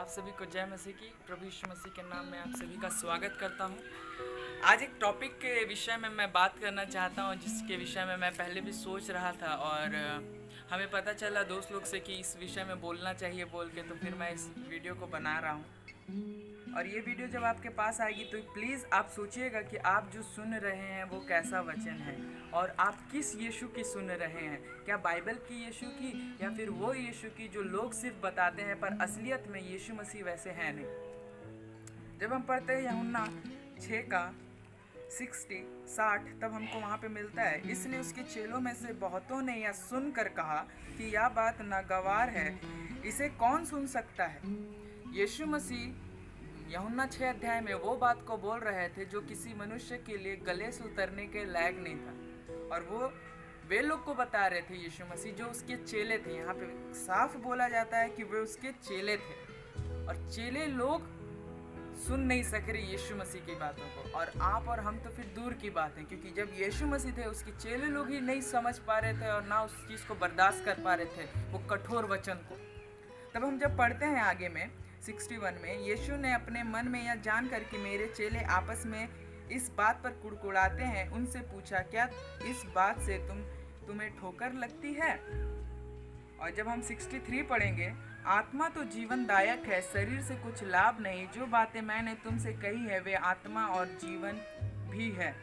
आप सभी को जय मसीह की। प्रभु यीशु मसीह के नाम में आप सभी का स्वागत करता हूँ। आज एक टॉपिक के विषय में मैं बात करना चाहता हूँ जिसके विषय में मैं पहले भी सोच रहा था और हमें पता चला दोस्त लोग से कि इस विषय में बोलना चाहिए बोल के, तो फिर मैं इस वीडियो को बना रहा हूँ। और ये वीडियो जब आपके पास आएगी तो प्लीज़ आप सोचिएगा कि आप जो सुन रहे हैं वो कैसा वचन है और आप किस यीशु की सुन रहे हैं। क्या बाइबल की यीशु की या फिर वो यीशु की जो लोग सिर्फ बताते हैं पर असलियत में यीशु मसीह वैसे हैं नहीं। जब हम पढ़ते हैं यूहन्ना 6 का 60 तब हमको वहाँ पे मिलता है, इसलिए उसके चेलों में से बहुतों ने यह सुनकर कहा कि यह बात नागवार है, इसे कौन सुन सकता है। यीशु मसीह यूहन्ना 6 अध्याय में वो बात को बोल रहे थे जो किसी मनुष्य के लिए गले से उतरने के लायक नहीं था, और वो वे लोग को बता रहे थे यीशु मसीह जो उसके चेले थे। यहाँ पे साफ बोला जाता है कि वे उसके चेले थे और चेले लोग सुन नहीं सक रहे यीशु मसीह की बातों को, और आप और हम तो फिर दूर की बात है, क्योंकि जब यीशु मसीह थे उसके चेले लोग ही नहीं समझ पा रहे थे और ना उस चीज़ को बर्दाश्त कर पा रहे थे, वो कठोर वचन को। तब हम जब पढ़ते हैं आगे में 61 में, यीशु ने अपने मन में यह जानकर कि मेरे चेले आपस में इस बात पर कुड़कुड़ाते हैं, उनसे पूछा, क्या इस बात से तुम्हें ठोकर लगती है। और जब हम 63 पढ़ेंगे, आत्मा तो जीवनदायक है, शरीर से कुछ लाभ नहीं, जो बातें मैंने तुमसे कही है वे आत्मा और जीवन भी है।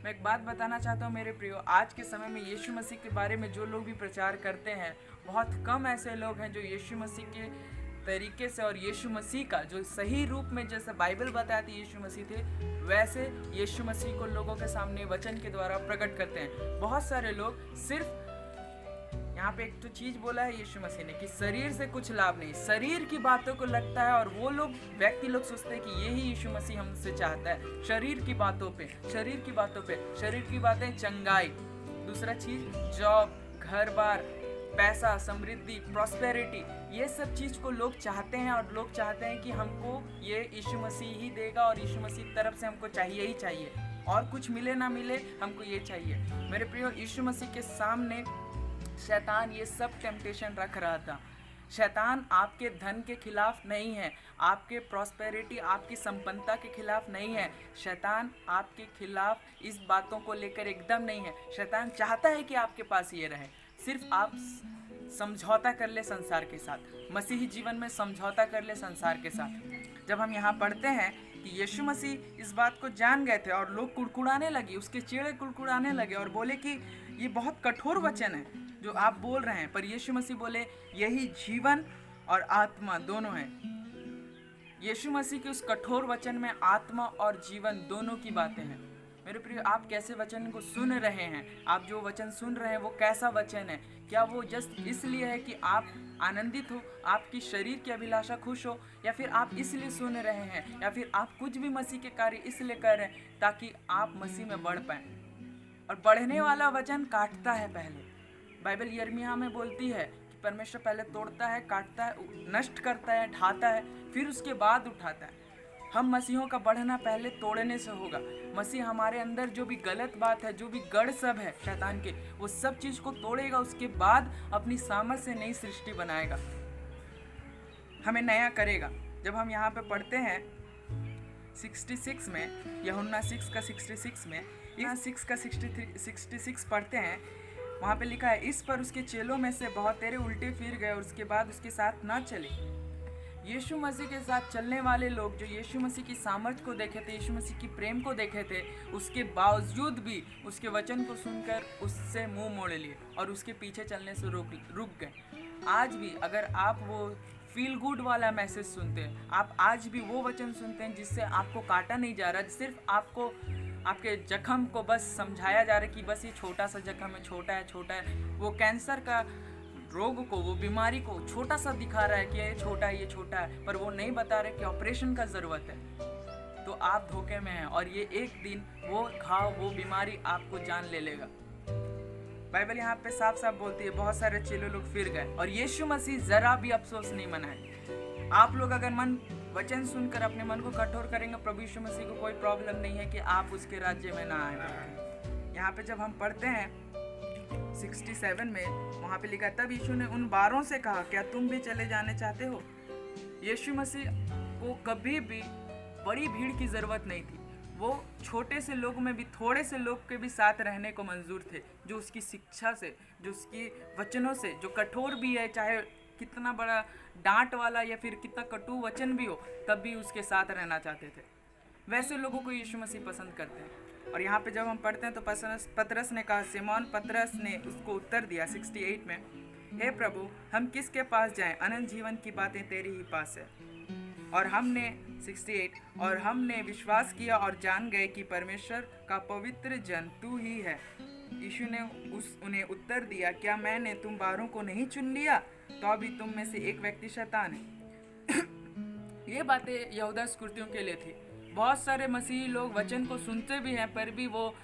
मैं एक बात बताना चाहता हूँ मेरे प्रियो, आज के समय में यीशु मसीह के बारे में जो लोग भी प्रचार करते हैं, बहुत कम ऐसे लोग हैं जो यीशु मसीह के तरीके से और यीशु मसीह का जो सही रूप में जैसे बाइबल बताती यीशु मसीह थे वैसे यीशु मसीह को लोगों के सामने वचन के द्वारा प्रकट करते हैं। बहुत सारे लोग सिर्फ यहाँ पे एक तो चीज बोला है यीशु मसीह ने कि शरीर से कुछ लाभ नहीं, शरीर की बातों को लगता है, और वो लोग व्यक्ति लोग सोचते हैं कि यही यीशु मसीह हमसे चाहता है, शरीर की बातों पे, शरीर की बातों पे, शरीर की बातें, चंगाई, दूसरा चीज जॉब, घर बार, पैसा, समृद्धि, प्रॉस्पेरिटी, ये सब चीज को लोग चाहते हैं और लोग चाहते हैं कि हमको ये यीशु मसीह ही देगा और यीशु मसीह की तरफ से हमको चाहिए ही चाहिए, और कुछ मिले ना मिले हमको ये चाहिए। मेरे प्रियो, यीशु मसीह के सामने शैतान ये सब टेम्पटेशन रख रहा था। शैतान आपके धन के खिलाफ नहीं है, आपके प्रॉस्पेरिटी, आपकी संपन्नता के खिलाफ नहीं है। शैतान आपके खिलाफ इस बातों को लेकर एकदम नहीं है। शैतान चाहता है कि आपके पास ये रहे, सिर्फ आप समझौता कर ले संसार के साथ, मसीही जीवन में समझौता कर ले संसार के साथ। जब हम यहाँ पढ़ते हैं कि यीशु मसीह इस बात को जान गए थे और लोग कुड़कुड़ाने लगे, उसके चेले कुड़कुड़ाने लगे और बोले कि ये बहुत कठोर वचन है जो आप बोल रहे हैं, पर यीशु मसीह बोले यही जीवन और आत्मा दोनों हैं। यीशु मसीह के उस कठोर वचन में आत्मा और जीवन दोनों की बातें हैं। मेरे प्रिय, आप कैसे वचन को सुन रहे हैं? आप जो वचन सुन रहे हैं वो कैसा वचन है? क्या वो जस्ट इसलिए है कि आप आनंदित हो, आपकी शरीर की अभिलाषा खुश हो, या फिर आप इसलिए सुन रहे हैं, या फिर आप कुछ भी मसीह के कार्य इसलिए कर रहे हैं ताकि आप मसीह में बढ़ पाएं? और बढ़ने वाला वचन काटता है पहले। बाइबल यिर्मयाह में बोलती है कि परमेश्वर पहले तोड़ता है, काटता है, नष्ट करता है, ढाता है, फिर उसके बाद उठाता है। हम मसीहों का बढ़ना पहले तोड़ने से होगा। मसीह हमारे अंदर जो भी गलत बात है, जो भी गढ़ सब है शैतान के, वो सब चीज़ को तोड़ेगा, उसके बाद अपनी सामर्थ से नई सृष्टि बनाएगा, हमें नया करेगा। जब हम यहाँ पे पढ़ते हैं 66 में, यूहन्ना 6 का 66 में, यहाँ 6 का 66 पढ़ते हैं, वहाँ पे लिखा है, इस पर उसके चेलों में से बहुत तेरे उल्टे फिर गए और उसके बाद उसके साथ न चले। यीशु मसीह के साथ चलने वाले लोग जो यीशु मसीह की सामर्थ्य को देखे थे, यीशु मसीह की प्रेम को देखे थे, उसके बावजूद भी उसके वचन को सुनकर उससे मुंह मोड़ लिए और उसके पीछे चलने से रुक गए। आज भी अगर आप वो फील गुड वाला मैसेज सुनते हैं, आप आज भी वो वचन सुनते हैं जिससे आपको काटा नहीं जा रहा, सिर्फ आपको आपके जख्म को बस समझाया जा रहा है कि बस ये छोटा सा जख्म है, छोटा है, छोटा है, वो कैंसर का रोग को, वो बीमारी को छोटा सा दिखा रहा है कि ये छोटा है, ये छोटा है, पर वो नहीं बता रहे कि ऑपरेशन का ज़रूरत है। तो आप धोखे में हैं और ये एक दिन वो घाव, वो बीमारी आपको जान ले लेगा। बाइबल यहाँ पे साफ साफ बोलती है, बहुत सारे चेले लोग फिर गए और यीशु मसीह जरा भी अफसोस नहीं मनाए। आप लोग अगर वचन सुनकर अपने मन को कठोर करेंगे, प्रभु यीशु मसीह को कोई प्रॉब्लम नहीं है कि आप उसके राज्य में ना आए। यहाँ पे जब हम पढ़ते हैं 67 में, वहाँ पे लिखा, तब यीशु ने उन 12 से कहा, क्या तुम भी चले जाने चाहते हो? यीशु मसीह को कभी भी बड़ी भीड़ की ज़रूरत नहीं थी। वो छोटे से लोग में भी, थोड़े से लोग के भी साथ रहने को मंजूर थे, जो उसकी शिक्षा से, जो उसकी वचनों से, जो कठोर भी है, चाहे कितना बड़ा डांट वाला या फिर कितना कटु वचन भी हो, तब भी उसके साथ रहना चाहते थे। वैसे लोगों को यीशु मसीह पसंद करते हैं। और यहाँ पे जब हम पढ़ते हैं तो पतरस ने कहा, सिमोन पतरस ने उसको उत्तर दिया 68 में, हे प्रभु, हम किसके पास जाएं? अनंत जीवन की बातें तेरी ही पास है। और हमने 68 और हमने विश्वास किया और जान गए कि परमेश्वर का पवित्र जन तू ही है। यीशु ने उन्हें उत्तर दिया, क्या मैंने तुम बारों को नहीं चुन लिया? तो अभी तुम में से एक व्यक्ति शैतान है। ये बातें यहूदा स्कुर्तियों के लिए थी। बहुत सारे मसीही लोग वचन को सुनते भी हैं, पर भी वो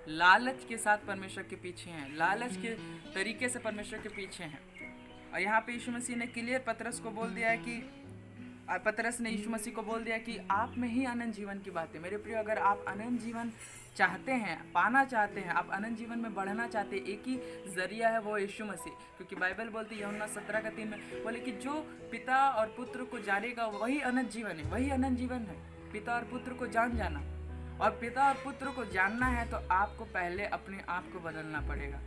लालच के साथ परमेश्वर के पीछे हैं, लालच के तरीके से परमेश्वर के पीछे हैं। और यहाँ पे यीशु मसीह ने क्लियर पतरस ने यीशु मसीह को बोल दिया कि आप में ही अनंत जीवन की बात है। मेरे प्रिय, अगर आप अनंत जीवन चाहते हैं, पाना चाहते हैं, आप अनंत जीवन में बढ़ना चाहते हैं, एक ही जरिया है, वो यीशु मसीह। क्योंकि बाइबल बोलती है यूहन्ना 17:3 में बोले कि जो पिता और पुत्र को जानेगा वही अनंत जीवन है, वही अनंत जीवन है, पिता और पुत्र को जाना। और पिता और पुत्र को जानना है तो आपको पहले अपने आप को बदलना पड़ेगा।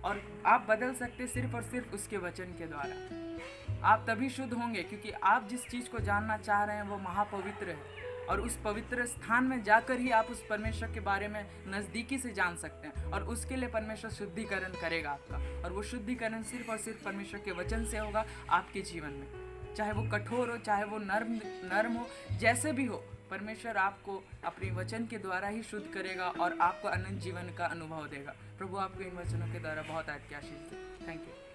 और आप बदल सकते सिर्फ और सिर्फ उसके वचन के द्वारा। आप तभी शुद्ध होंगे, क्योंकि आप जिस चीज़ को जानना चाह रहे हैं वो महापवित्र है। और उस पवित्र स्थान में जाकर ही आप उस परमेश्वर के बारे में नज़दीकी से जान सकते हैं। और उसके लिए परमेश्वर शुद्धिकरण करेगा आपका। और वो शुद्धिकरण सिर्फ और सिर्फ परमेश्वर के वचन से होगा आपके जीवन में। चाहे वो कठोर हो, चाहे वो नर्म हो, जैसे भी हो, परमेश्वर आपको अपने वचन के द्वारा ही शुद्ध करेगा और आपको अनंत जीवन का अनुभव देगा। प्रभु आपको इन वचनों के द्वारा बहुत आशीष दे। Thank you.